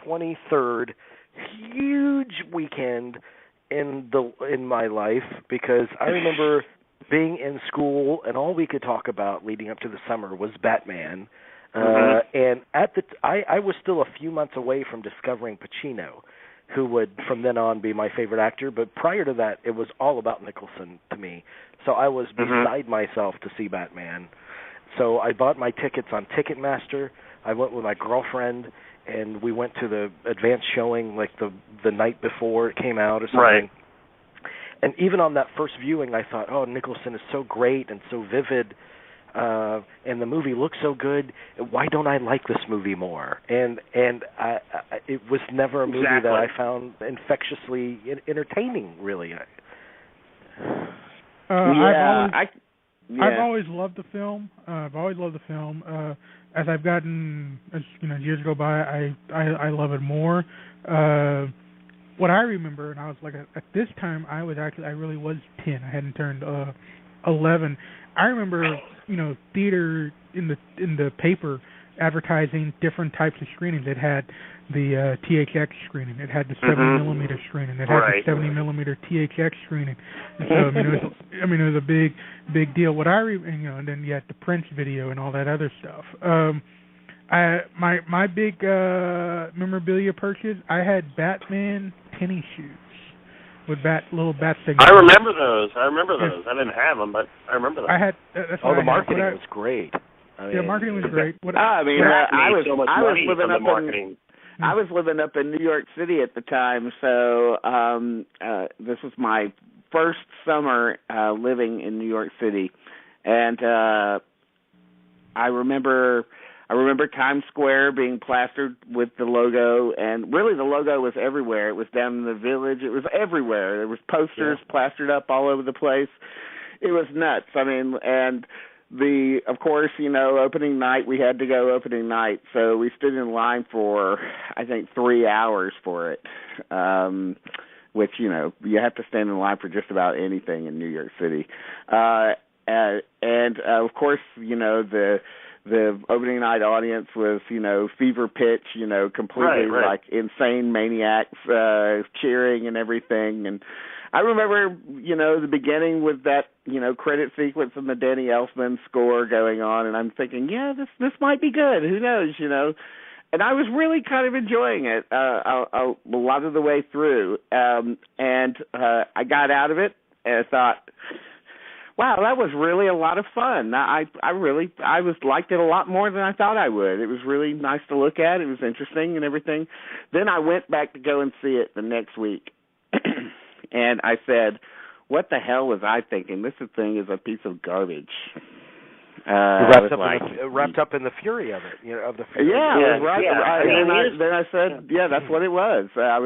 23rd, huge weekend in my life, because I remember being in school and all we could talk about leading up to the summer was Batman. And I was still a few months away from discovering Pacino, who would from then on be my favorite actor. But prior to that, it was all about Nicholson to me. So I was beside myself to see Batman. So I bought my tickets on Ticketmaster. I went with my girlfriend, and we went to the advanced showing like the night before it came out or something. Right. And even on that first viewing, I thought, oh, Nicholson is so great and so vivid, and the movie looks so good. Why don't I like this movie more? And it was never a movie that I found infectiously entertaining, really. I've always loved the film. As I've gotten, years go by, I love it more. What I remember, and I was like, at this time, I really was 10. I hadn't turned 11. I remember, theater in the paper advertising different types of screenings. It had the THX screening. It had the 70mm screening. It had the 70mm THX screening. And so it was a big deal. And then you had the Prince video and all that other stuff. My big memorabilia purchase, I had Batman tennis shoes with little bat signals. I remember those. I didn't have them, but I remember them. I had. The marketing was great. The marketing was great. I was living up in New York City at the time, so this was my first summer living in New York City, and I remember Times Square being plastered with the logo, and really the logo was everywhere. It was down in the Village. It was everywhere. There was posters plastered up all over the place. It was nuts. And of course, opening night, we had to go opening night, so we stood in line for, I think, 3 hours for it, which, you have to stand in line for just about anything in New York City. And of course, the opening night audience was, fever pitch, completely like insane maniacs cheering and everything. And I remember, the beginning with that, credit sequence and the Danny Elfman score going on, and I'm thinking, this might be good. Who knows, And I was really kind of enjoying it a lot of the way through. And I got out of it and I thought, wow, that was really a lot of fun. I liked it a lot more than I thought I would. It was really nice to look at. It was interesting and everything. Then I went back to go and see it the next week, and I said, what the hell was I thinking? This thing is a piece of garbage. Wrapped up in the fury of it, of the fury. Yeah, right. Then I said, that's what it was. I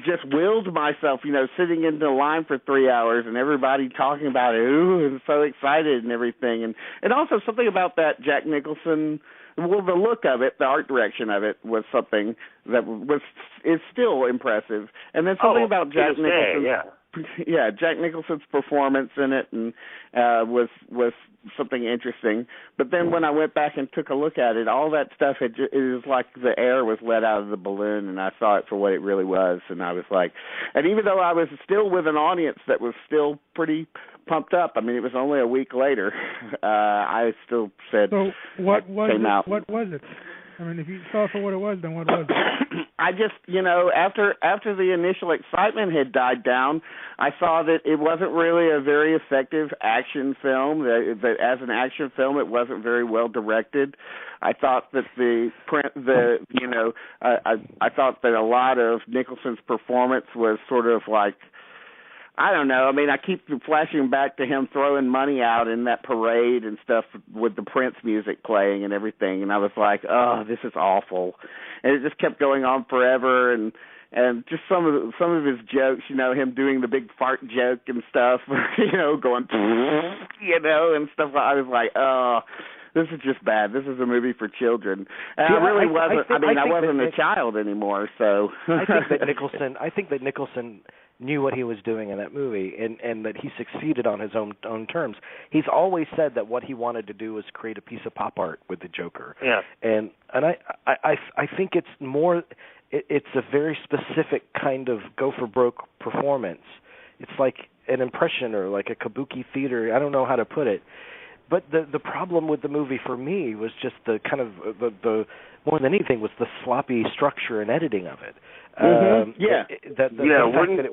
just willed myself, sitting in the line for 3 hours and everybody talking about it, and so excited and everything, and also something about that Jack Nicholson. Well, the look of it, the art direction of it was something that is still impressive, and then something about Jack Nicholson. Jack Nicholson's performance in it and was something interesting. But then when I went back and took a look at it, all that stuff it was like the air was let out of the balloon, and I saw it for what it really was. And I was like, and even though I was still with an audience that was still pretty pumped up, it was only a week later, I still said, so what was came it? out. What was it? If you saw it for what it was, then what was it? I just, after the initial excitement had died down, I saw that it wasn't really a very effective action film. That as an action film, it wasn't very well directed. I thought that I thought that a lot of Nicholson's performance was sort of like, I don't know. I keep flashing back to him throwing money out in that parade and stuff with the Prince music playing and everything, and I was like, oh, this is awful. And it just kept going on forever, and just some of his jokes, him doing the big fart joke and stuff, going, and stuff. I was like, oh, this is just bad. This is a movie for children. And See, I really wasn't. I wasn't a child anymore, so. I think that Nicholson knew what he was doing in that movie, and that he succeeded on his own terms. He's always said that what he wanted to do was create a piece of pop art with the Joker. Yeah. And I think it's more. It's a very specific kind of go for broke performance. It's like an impression or like a kabuki theater. I don't know how to put it. But the problem with the movie for me was just the kind of the more than anything was the sloppy structure and editing of it. The fact that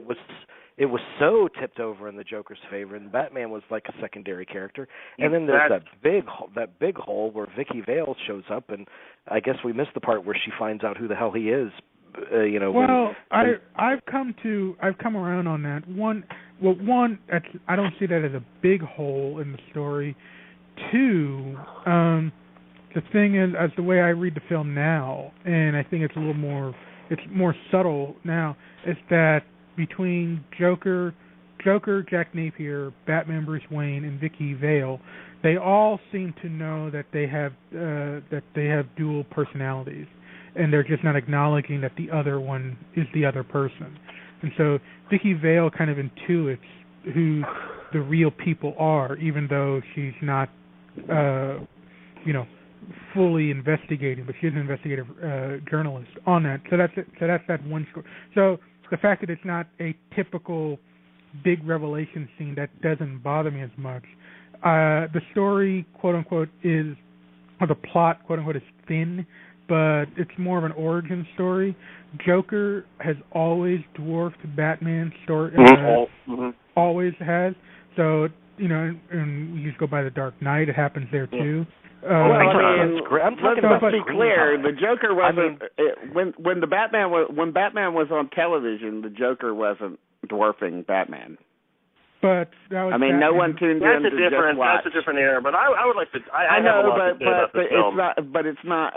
it was so tipped over in the Joker's favor, and Batman was like a secondary character. And then there's that big hole where Vicky Vale shows up, and I guess we missed the part where she finds out who the hell he is. I've come around on that. One, I don't see that as a big hole in the story. Two, the thing is, as the way I read the film now, and I think it's more subtle now, is that between Joker, Jack Napier, Batman, Bruce Wayne, and Vicky Vale, they all seem to know that they have dual personalities, and they're just not acknowledging that the other one is the other person. And so Vicky Vale kind of intuits who the real people are, even though she's not, fully investigating, but she's an investigative journalist on that. So that's that one score. So the fact that it's not a typical big revelation scene, that doesn't bother me as much. The story, quote unquote, or the plot, quote unquote, is thin, but it's more of an origin story. Joker has always dwarfed Batman's story. Always has. So, and we just go by The Dark Knight. It happens there too. Let's be clear. The Joker wasn't when Batman was on television. The Joker wasn't dwarfing Batman. But that was no one tuned in to just watch. That's a different era. But I would like to. I know, but it's not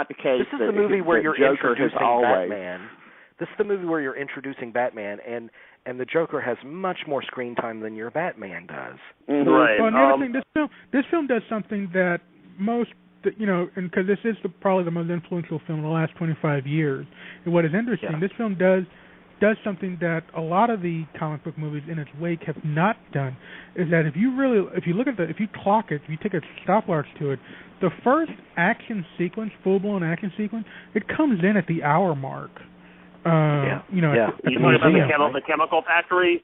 the case. This is the movie where you're introducing Batman. This is the movie where you're introducing Batman, and the Joker has much more screen time than your Batman does. Mm-hmm. Right. Well, another thing, this film does something that most, and because this is probably the most influential film in the last 25 years. And what is interesting, this film does something that a lot of the comic book movies in its wake have not done. Is that if you clock it, if you take a stopwatch to it, the first action sequence, full-blown action sequence, it comes in at the hour mark. The chemical factory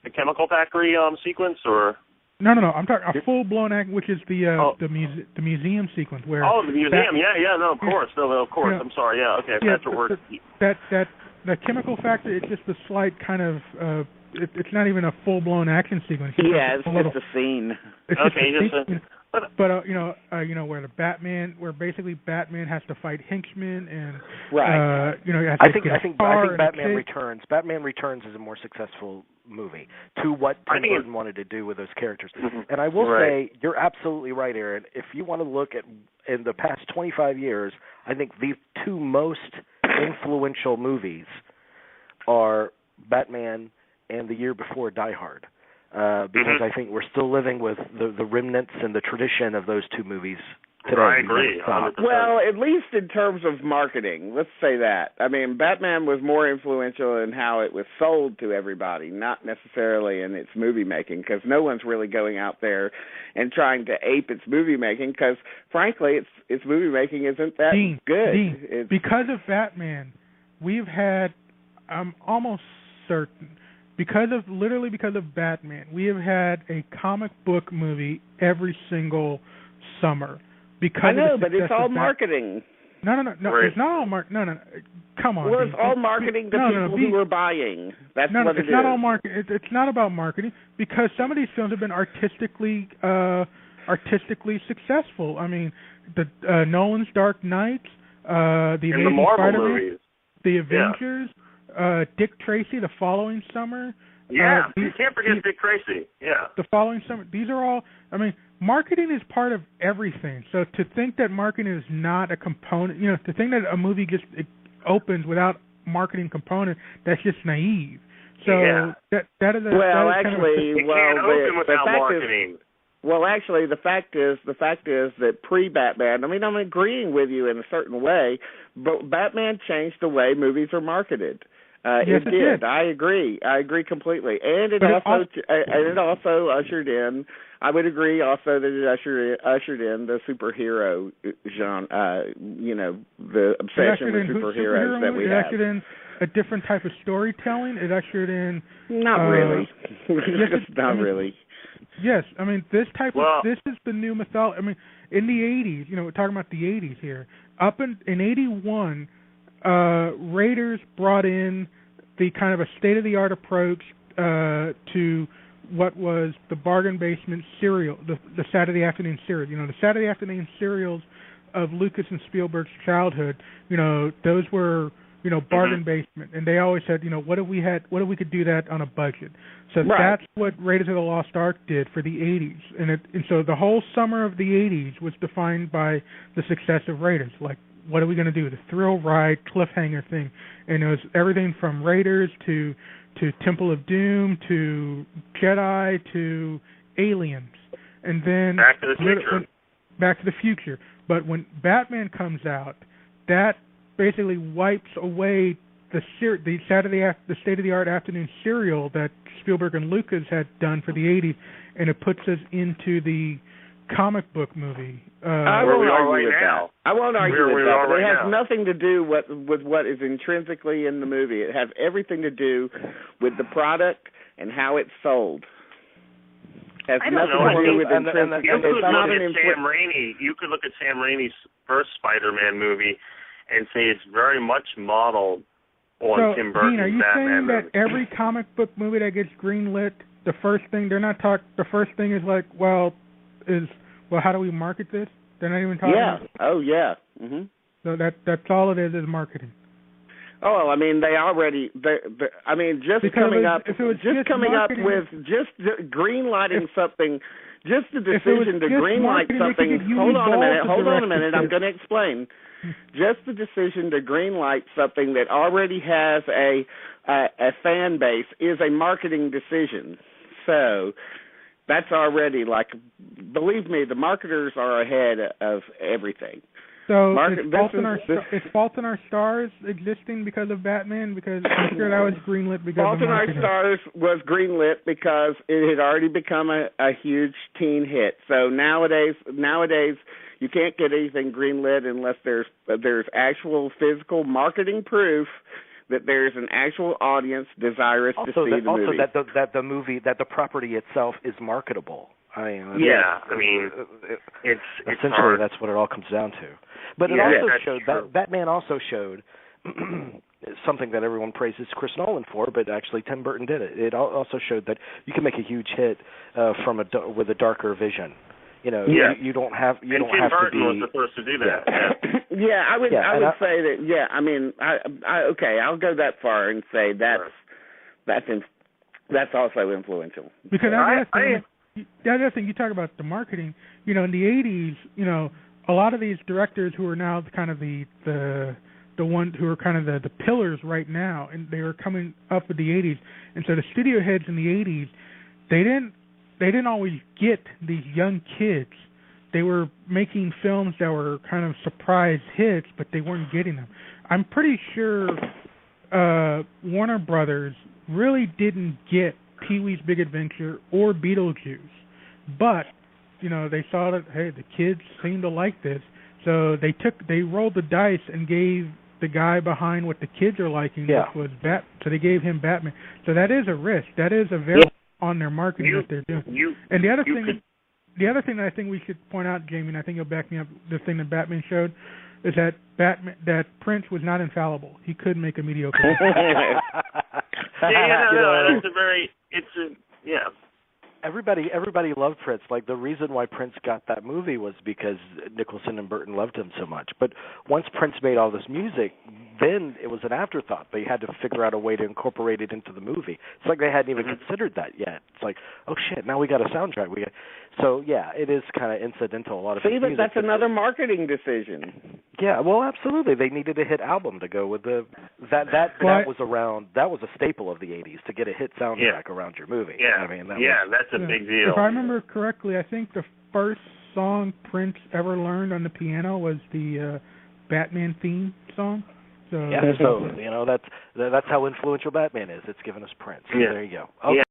sequence, or no. I'm talking a full blown act, which is the museum sequence where. Oh, the museum, of course. I'm sorry, that's what we're. The chemical factory, it's just a slight kind of. It's not even a full blown action sequence. It's just a scene. Where basically Batman has to fight henchmen and I think Batman Returns. Batman Returns is a more successful movie to what Tim Burton wanted to do with those characters. Mm-hmm. And I will say you're absolutely right, Aaron. If you want to look at in the past 25 years, I think the two most influential movies are Batman and the year before Die Hard. Because I think we're still living with the remnants and the tradition of those two movies today. I agree. Well, at least in terms of marketing, let's say that. I mean, Batman was more influential in how it was sold to everybody, not necessarily in its movie making, because no one's really going out there and trying to ape its movie making, because frankly, its movie making isn't that good. Because of Batman, we've had, I'm almost certain, because of Batman, we have had a comic book movie every single summer. I know, but it's all marketing. No. It's not all marketing. No. Come on. Well, it's all marketing to people who are buying. That's what it is. Not all marketing. It's not about marketing, because some of these films have been artistically successful. I mean, the Nolan's Dark Knight, the Amazing Spider-Man, movies. The Avengers. Dick Tracy the following summer. Yeah, you can't forget Dick Tracy. Yeah. The following summer. These are all, marketing is part of everything. So to think that marketing is not a component, to think that a movie just opens without marketing component, that's just naive. So that is a... Well, actually, kind of open without marketing. Well, actually, the fact is that pre-Batman, I mean, I'm agreeing with you in a certain way, but Batman changed the way movies are marketed. Yes, it did. I agree completely. And it also ushered in, I would agree also that it ushered in the superhero genre, the obsession with superheroes that we have. It ushered in a different type of storytelling. It ushered in... Not really. Not really. Yes, I mean, this is the new mythology. I mean, in the 80s, we're talking about the 80s here. Up in 81, Raiders brought in the kind of a state-of-the-art approach to what was the bargain basement serial, the Saturday afternoon serial. The Saturday afternoon serials of Lucas and Spielberg's childhood, those were, bargain basement. And they always said, what if we could do that on a budget? So that's what Raiders of the Lost Ark did for the 80s. And so the whole summer of the 80s was defined by the success of Raiders. Like, what are we going to do? The thrill ride, cliffhanger thing. And it was everything from Raiders to Temple of Doom to Jedi to Aliens. And then Back to the Future. Back to the Future. But when Batman comes out, that basically wipes away the state-of-the-art afternoon serial that Spielberg and Lucas had done for the 80s, and it puts us into the comic book movie. I won't argue with that. I won't argue with that. But it has nothing to do with what is intrinsically in the movie. It has everything to do with the product and how it's sold. It has nothing to do with intrinsic. You could look at Sam Raimi's first Spider-Man movie and say it's very much modeled on Tim Burton's Batman. Are you saying that every comic book movie that gets greenlit, the first thing is like, how do we market this? They're not even talking about it. Oh, yeah. Mm-hmm. So that's all it is marketing. Oh, well, I mean, they already. Coming up with greenlighting something. Just the decision to greenlight something. Hold on a minute. I'm going to explain. Just the decision to greenlight something that already has a fan base is a marketing decision. So that's already believe me, the marketers are ahead of everything. So is Fault in Our Stars existing because of Batman? Because I'm sure that was greenlit because Fault in Our Stars was greenlit because it had already become a huge teen hit. So nowadays you can't get anything greenlit unless there's actual physical marketing proof that there's an actual audience desirous to see the movie. Also, that the property itself is marketable. It's essentially hard. That's what it all comes down to. But it also showed Batman also showed something that everyone praises Chris Nolan for, but actually Tim Burton did it. It also showed that you can make a huge hit with a darker vision. You don't have to be. And Tim Burton was the first to do that. Yeah, I would say that. Yeah, I mean, I'll go that far and say that's also influential. Because the other thing you talk about the marketing, in the 80s, a lot of these directors who are now kind of the ones who are kind of the pillars right now, and they were coming up with the 80s, and so the studio heads in the 80s, they didn't always get these young kids. They were making films that were kind of surprise hits, but they weren't getting them. I'm pretty sure Warner Brothers really didn't get Pee-wee's Big Adventure or Beetlejuice, but they saw that, hey, the kids seem to like this, so they rolled the dice and gave the guy behind what the kids are liking, which was so they gave him Batman. So that is a risk. That is a very on their marketing that they're doing. And the other thing that I think we should point out, Jamie, and I think you'll back me up, the thing that Batman showed is that Prince was not infallible. He could make a mediocre Everybody loved Prince. Like, the reason why Prince got that movie was because Nicholson and Burton loved him so much. But once Prince made all this music, then it was an afterthought. They had to figure out a way to incorporate it into the movie. It's like they hadn't even considered that yet. It's like, oh shit, now we got a soundtrack. So yeah, it is kind of incidental. A lot of but that's another marketing decision. Yeah, well, absolutely. They needed a hit album to go with the that was a staple of the '80s to get a hit soundtrack around your movie. Yeah, I mean, that's a big deal. If I remember correctly, I think the first song Prince ever learned on the piano was the Batman theme song. So yeah, so that's how influential Batman is. It's given us Prince. Yeah. There you go. Okay. Yeah.